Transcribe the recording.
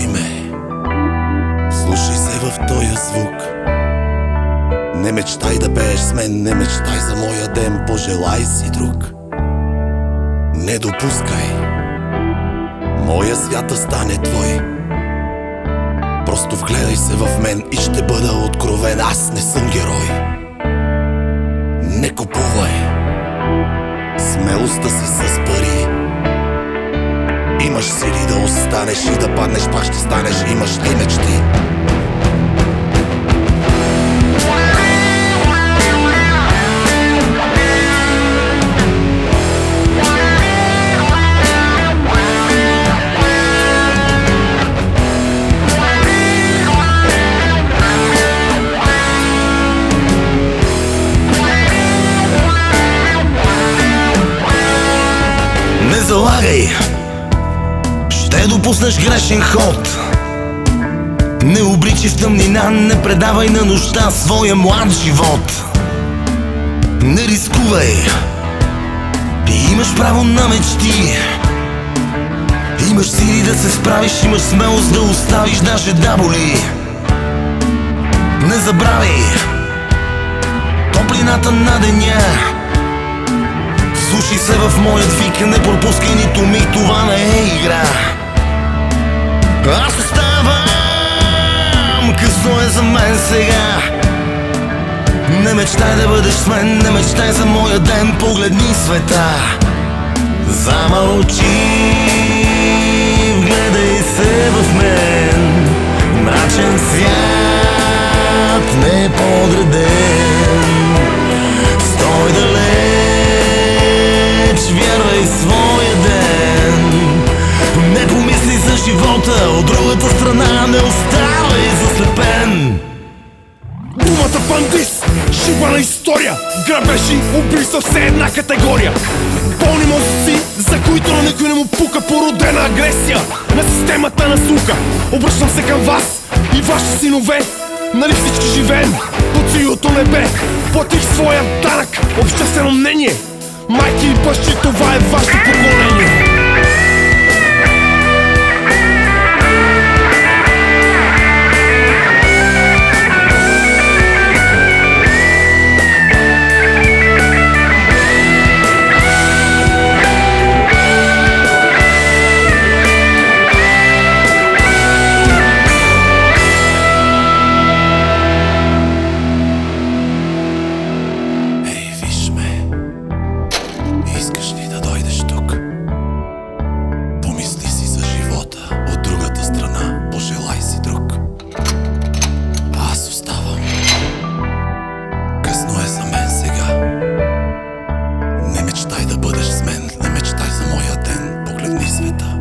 Чуй ме, слушай се в този звук. Не мечтай да пееш с мен, не мечтай за моя ден, пожелай си друг. Не допускай моя свят да стане твой. Просто вгледай се в мен и ще бъда откровен. Аз не съм герой. Не купувай смелостта си с пари. Имаш сили да останеш и да паднеш, пак ще станеш. Имаш ли мечти? Не залагай, ще допуснеш грешен ход. Не обличай в тъмнина, не предавай на нощта своя млад живот. Не рискувай, ти имаш право на мечти. Имаш сили да се справиш, имаш смелост да оставиш даже да боли. Не забравяй топлината на деня. Слушай се в моят вик, не пропускай нито миг, това не е игра. Аз оставам, късно е за мен сега. Не мечтай да бъдеш с мен, не мечтай за моя ден, погледни света. Замълчи, вгледай се в мен. Мрачен свят, не е подреден. Стой далеч, вярвай в своя ден. Не помисли за живота, от другата страна не оставай заслепен. Думата бандис, шибана история, грабежи, убийства, все една категория. Болни мозъци, за които на никой не му пука, породена агресия на системата на сука. Обръщам се към вас и ваши синове, нали всички живеем под силото небе. Платих своя данък, обществено мнение. Майки и бащи, това е вашето поколение. Искаш ли да дойдеш тук? Помисли си за живота, от другата страна пожелай си друг. Аз оставам. Късно е за мен сега. Не мечтай да бъдеш с мен, не мечтай за моя ден, погледни света.